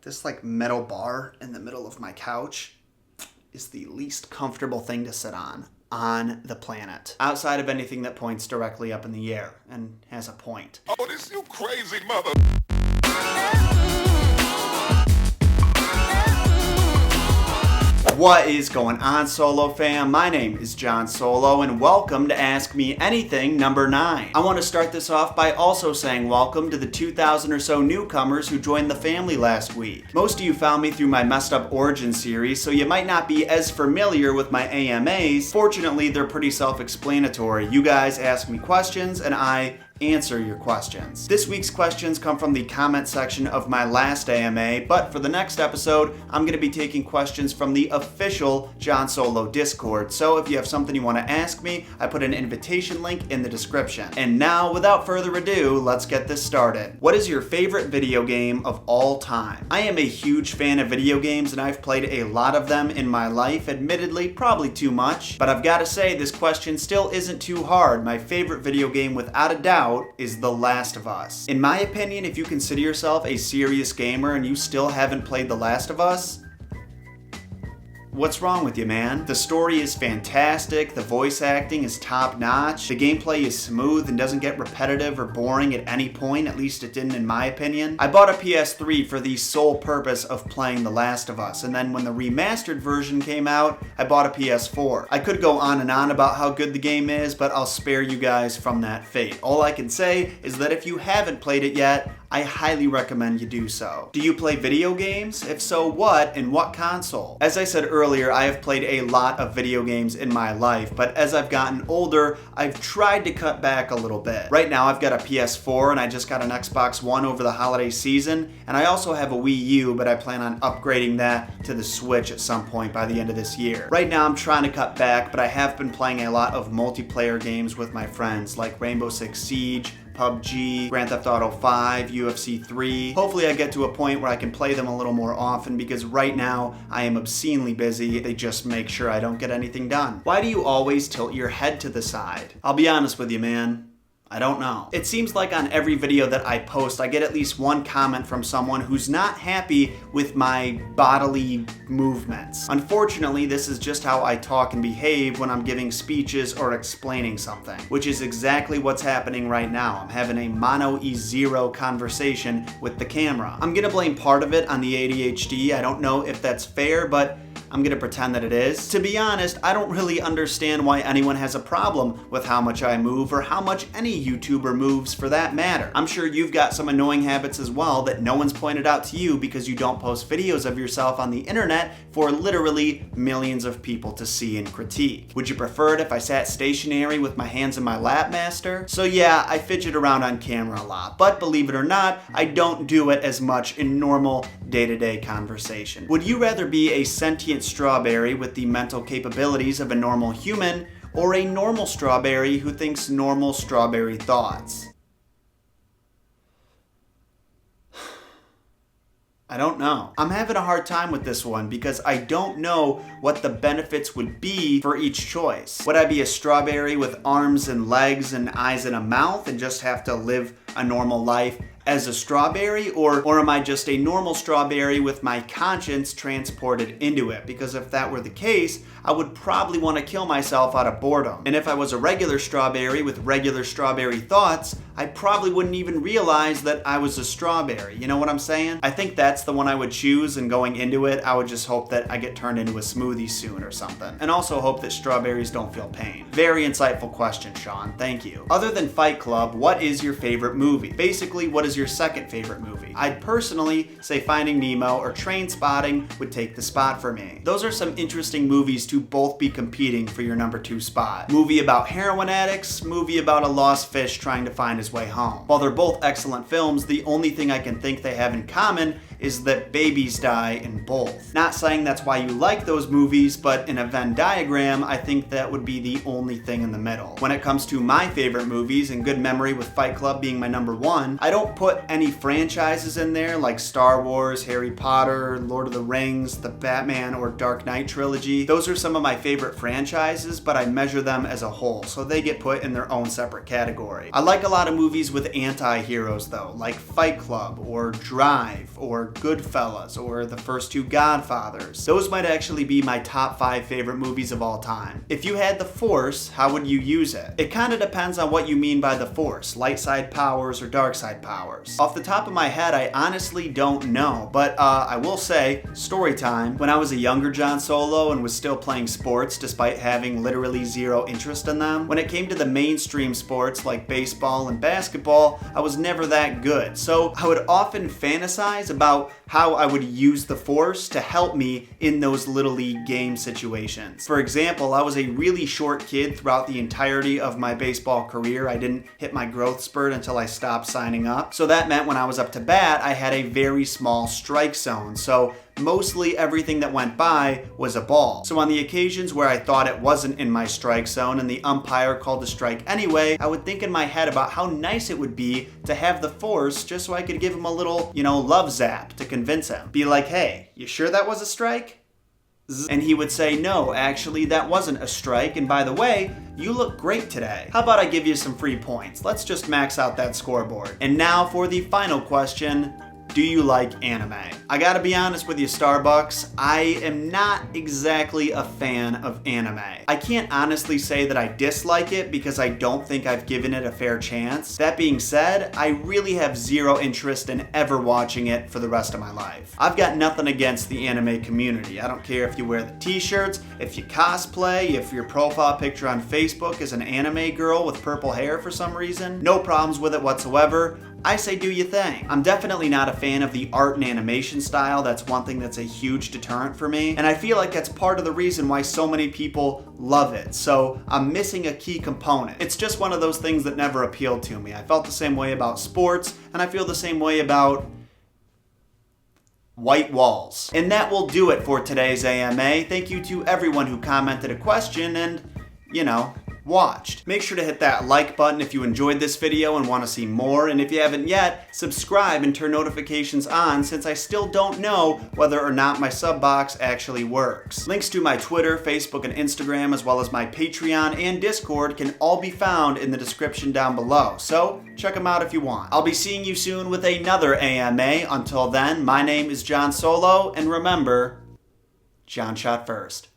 This like metal bar in the middle of my couch is the least comfortable thing to sit on the planet, outside of anything that points directly up in the air and has a point. Oh, this you crazy mother... What is going on, Solo fam? My name is John Solo, and welcome to Ask Me Anything number 9. I want to start this off by also saying welcome to the 2,000 or so newcomers who joined the family last week. Most of you found me through my Messed Up Origin series, so you might not be as familiar with my AMAs. Fortunately, they're pretty self-explanatory. You guys ask me questions, and I answer your questions. This week's questions come from the comment section of my last AMA, but for the next episode, I'm going to be taking questions from the official John Solo Discord. So if you have something you want to ask me, I put an invitation link in the description. And now, without further ado, let's get this started. What is your favorite video game of all time? I am a huge fan of video games, and I've played a lot of them in my life, admittedly, probably too much, but I've got to say, this question still isn't too hard. My favorite video game, without a doubt, is The Last of Us. In my opinion, if you consider yourself a serious gamer and you still haven't played The Last of Us, what's wrong with you, man? The story is fantastic, the voice acting is top-notch, the gameplay is smooth and doesn't get repetitive or boring at any point, at least it didn't in my opinion. I bought a PS3 for the sole purpose of playing The Last of Us, and then when the remastered version came out, I bought a PS4. I could go on and on about how good the game is, but I'll spare you guys from that fate. All I can say is that if you haven't played it yet, I highly recommend you do so. Do you play video games? If so, what and what console? As I said earlier, I have played a lot of video games in my life, but as I've gotten older, I've tried to cut back a little bit. Right now, I've got a PS4 and I just got an Xbox One over the holiday season, and I also have a Wii U, but I plan on upgrading that to the Switch at some point by the end of this year. Right now, I'm trying to cut back, but I have been playing a lot of multiplayer games with my friends, like Rainbow Six Siege, PUBG, Grand Theft Auto 5, UFC 3. Hopefully I get to a point where I can play them a little more often, because right now I am obscenely busy. They just make sure I don't get anything done. Why do you always tilt your head to the side? I'll be honest with you, man. I don't know. It seems like on every video that I post, I get at least one comment from someone who's not happy with my bodily movements. Unfortunately, this is just how I talk and behave when I'm giving speeches or explaining something, which is exactly what's happening right now. I'm having a mono E0 conversation with the camera. I'm gonna blame part of it on the ADHD. I don't know if that's fair, but I'm gonna pretend that it is. To be honest, I don't really understand why anyone has a problem with how much I move, or how much any YouTuber moves for that matter. I'm sure you've got some annoying habits as well that no one's pointed out to you because you don't post videos of yourself on the internet for literally millions of people to see and critique. Would you prefer it if I sat stationary with my hands in my lap, master? So yeah, I fidget around on camera a lot, but believe it or not, I don't do it as much in normal day-to-day conversation. Would you rather be a sentient strawberry with the mental capabilities of a normal human, or a normal strawberry who thinks normal strawberry thoughts? I don't know. I'm having a hard time with this one because I don't know what the benefits would be for each choice. Would I be a strawberry with arms and legs and eyes and a mouth and just have to live a normal life as a strawberry, or am I just a normal strawberry with my conscience transported into it? Because if that were the case, I would probably want to kill myself out of boredom. And if I was a regular strawberry with regular strawberry thoughts, I probably wouldn't even realize that I was a strawberry. You know what I'm saying? I think that's the one I would choose, and going into it, I would just hope that I get turned into a smoothie soon or something. And also hope that strawberries don't feel pain. Very insightful question, Sean. Thank you. Other than Fight Club, what is your favorite movie? Basically, what is your second favorite movie? I'd personally say Finding Nemo or Trainspotting would take the spot for me. Those are some interesting movies to both be competing for your number 2 spot. Movie about heroin addicts, movie about a lost fish trying to find his way home. While they're both excellent films, the only thing I can think they have in common is that babies die in both. Not saying that's why you like those movies, but in a Venn diagram, I think that would be the only thing in the middle. When it comes to my favorite movies, in good memory with Fight Club being my number one, I don't put any franchises in there like Star Wars, Harry Potter, Lord of the Rings, the Batman or Dark Knight trilogy. Those are some of my favorite franchises, but I measure them as a whole, so they get put in their own separate category. I like a lot of movies with anti-heroes though, like Fight Club or Drive or or Goodfellas, or the first two Godfathers. Those might actually be my top 5 favorite movies of all time. If you had the Force, how would you use it? It kind of depends on what you mean by the Force, light side powers or dark side powers. Off the top of my head, I honestly don't know, but I will say, story time. When I was a younger John Solo and was still playing sports despite having literally zero interest in them, when it came to the mainstream sports like baseball and basketball, I was never that good. So I would often fantasize about how I would use the Force to help me in those Little League game situations. For example, I was a really short kid throughout the entirety of my baseball career. I didn't hit my growth spurt until I stopped signing up. So that meant when I was up to bat, I had a very small strike zone. So mostly everything that went by was a ball. So on the occasions where I thought it wasn't in my strike zone and the umpire called a strike anyway, I would think in my head about how nice it would be to have the Force just so I could give him a little, love zap to convince him. Be like, hey, you sure that was a strike? And he would say, no, actually that wasn't a strike, and by the way, you look great today. How about I give you some free points? Let's just max out that scoreboard. And now for the final question. Do you like anime? I gotta be honest with you, Starbucks, I am not exactly a fan of anime. I can't honestly say that I dislike it because I don't think I've given it a fair chance. That being said, I really have zero interest in ever watching it for the rest of my life. I've got nothing against the anime community. I don't care if you wear the t-shirts, if you cosplay, if your profile picture on Facebook is an anime girl with purple hair for some reason. No problems with it whatsoever. I say do your thing. I'm definitely not a fan of the art and animation style. That's one thing that's a huge deterrent for me. And I feel like that's part of the reason why so many people love it. So I'm missing a key component. It's just one of those things that never appealed to me. I felt the same way about sports, and I feel the same way about white walls. And that will do it for today's AMA. Thank you to everyone who commented a question and, watched. Make sure to hit that like button if you enjoyed this video and want to see more, and if you haven't yet, subscribe and turn notifications on since I still don't know whether or not my sub box actually works. Links to my Twitter, Facebook, and Instagram, as well as my Patreon and Discord can all be found in the description down below, so check them out if you want. I'll be seeing you soon with another AMA. Until then, my name is John Solo, and remember, John shot first.